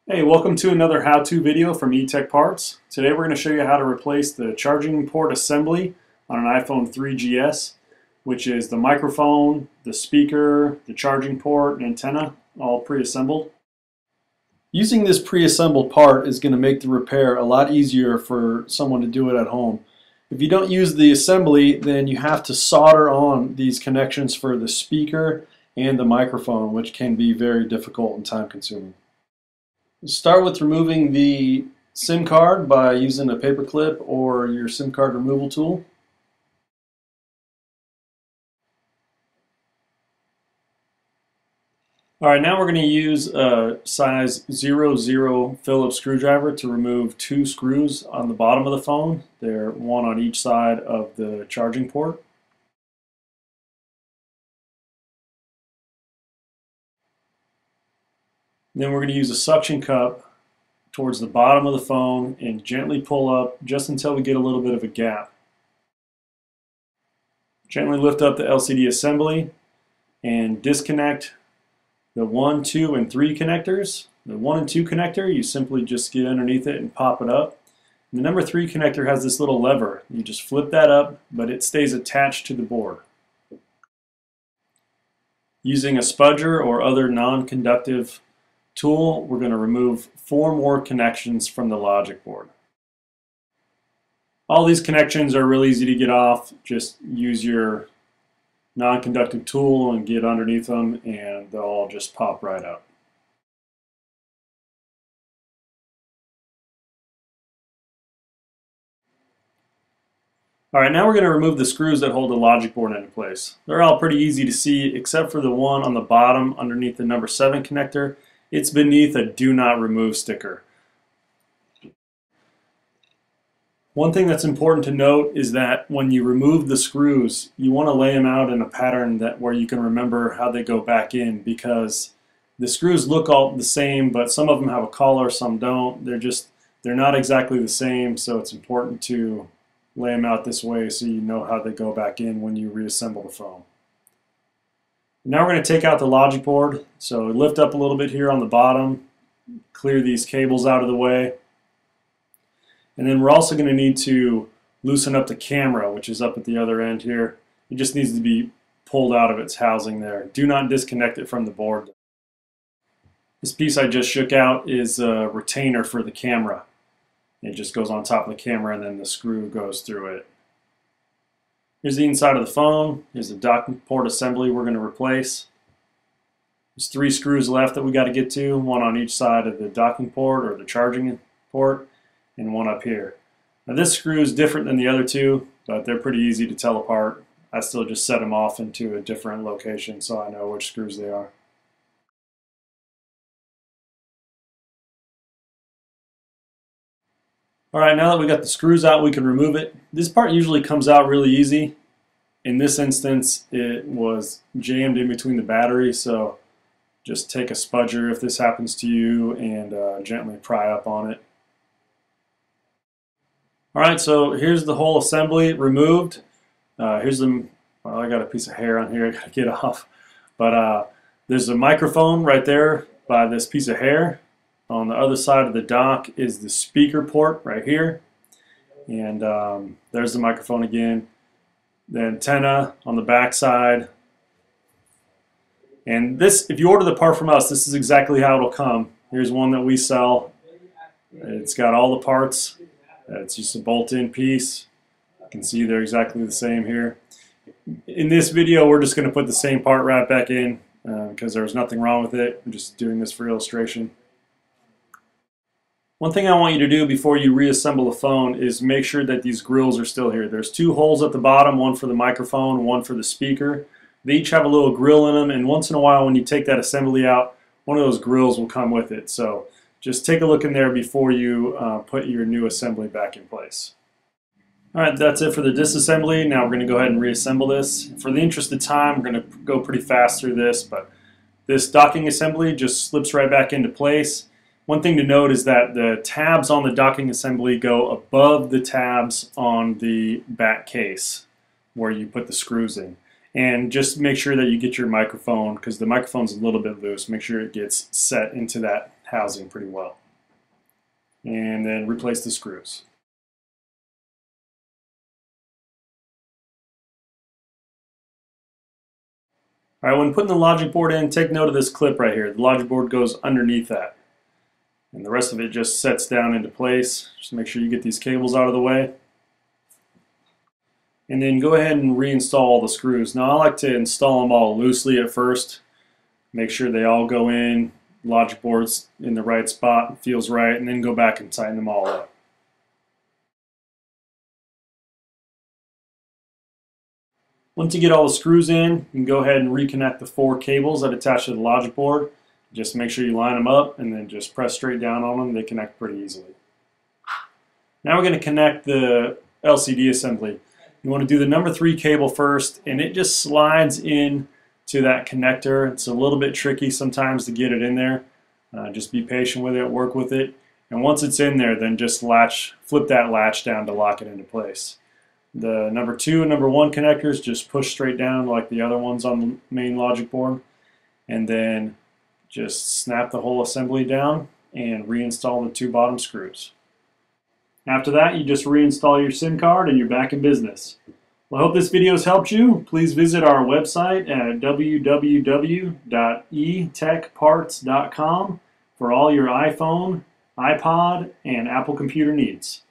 Hey, welcome to another how-to video from eTech Parts. Today we're going to show you how to replace the charging port assembly on an iPhone 3GS, which is the microphone, the speaker, the charging port, and antenna, all pre-assembled. Using this pre-assembled part is going to make the repair a lot easier for someone to do it at home. If you don't use the assembly, then you have to solder on these connections for the speaker and the microphone, which can be very difficult and time-consuming. Start with removing the SIM card by using a paper clip or your SIM card removal tool. Alright, now we're going to use a size 00 Phillips screwdriver to remove two screws on the bottom of the phone. They're one on each side of the charging port. Then we're going to use a suction cup towards the bottom of the phone and gently pull up just until we get a little bit of a gap. Gently lift up the LCD assembly and disconnect the 1, 2, and 3 connectors. The 1 and 2 connector, you simply just get underneath it and pop it up. And the number 3 connector has this little lever. You just flip that up, but it stays attached to the board. Using a spudger or other non-conductive tool, we're going to remove 4 more connections from the logic board. All these connections are really easy to get off. Just use your non-conductive tool and get underneath them and they'll all just pop right up. Alright, now we're going to remove the screws that hold the logic board into place. They're all pretty easy to see except for the one on the bottom underneath the number 7 connector. It's beneath a do not remove sticker. One thing that's important to note is that when you remove the screws, you want to lay them out in a pattern where you can remember how they go back in, because the screws look all the same, but some of them have a collar, some don't. They're not exactly the same, so it's important to lay them out this way so you know how they go back in when you reassemble the phone. Now we're going to take out the logic board, so lift up a little bit here on the bottom, clear these cables out of the way, and then we're also going to need to loosen up the camera, which is up at the other end here. It just needs to be pulled out of its housing there. Do not disconnect it from the board. This piece I just shook out is a retainer for the camera. It just goes on top of the camera and then the screw goes through it. Here's the inside of the phone. Here's the docking port assembly we're going to replace. There's 3 screws left that we got to get to, one on each side of the docking port or the charging port, and one up here. Now this screw is different than the other 2, but they're pretty easy to tell apart. I still just set them off into a different location so I know which screws they are. Alright, now that we got the screws out, we can remove it. This part usually comes out really easy. In this instance, it was jammed in between the batteries, so just take a spudger if this happens to you and gently pry up on it. Alright, so here's the whole assembly removed. Here's the, well, I got a piece of hair on here I gotta get off. But there's a microphone right there by this piece of hair. On the other side of the dock is the speaker port right here. And there's the microphone again. The antenna on the back side. And this, if you order the part from us, this is exactly how it'll come. Here's one that we sell. It's got all the parts. It's just a bolt-in piece. You can see they're exactly the same here. In this video, we're just going to put the same part right back in because there's nothing wrong with it. I'm just doing this for illustration. One thing I want you to do before you reassemble the phone is make sure that these grills are still here. There's 2 holes at the bottom, one for the microphone, one for the speaker. They each have a little grill in them, and once in a while when you take that assembly out, one of those grills will come with it. So just take a look in there before you put your new assembly back in place. Alright, that's it for the disassembly. Now we're going to go ahead and reassemble this. For the interest of time, we're going to go pretty fast through this, but this docking assembly just slips right back into place. One thing to note is that the tabs on the docking assembly go above the tabs on the back case where you put the screws in. And just make sure that you get your microphone, because the microphone's a little bit loose, make sure it gets set into that housing pretty well. And then replace the screws. All right, when putting the logic board in, take note of this clip right here. The logic board goes underneath that. And the rest of it just sets down into place. Just make sure you get these cables out of the way. And then go ahead and reinstall all the screws. Now I like to install them all loosely at first. Make sure they all go in, logic board's in the right spot, feels right, and then go back and tighten them all up. Once you get all the screws in, you can go ahead and reconnect the 4 cables that attach to the logic board. Just make sure you line them up and then just press straight down on them. They connect pretty easily. Now we're going to connect the LCD assembly. You want to do the number 3 cable first, and it just slides in to that connector. It's a little bit tricky sometimes to get it in there. Just be patient with it, work with it, and once it's in there, then just flip that latch down to lock it into place. The number 2 and number 1 connectors just push straight down like the other ones on the main logic board, and then just snap the whole assembly down and reinstall the 2 bottom screws. After that, you just reinstall your SIM card and you're back in business. Well, I hope this video has helped you. Please visit our website at www.etechparts.com for all your iPhone, iPod, and Apple computer needs.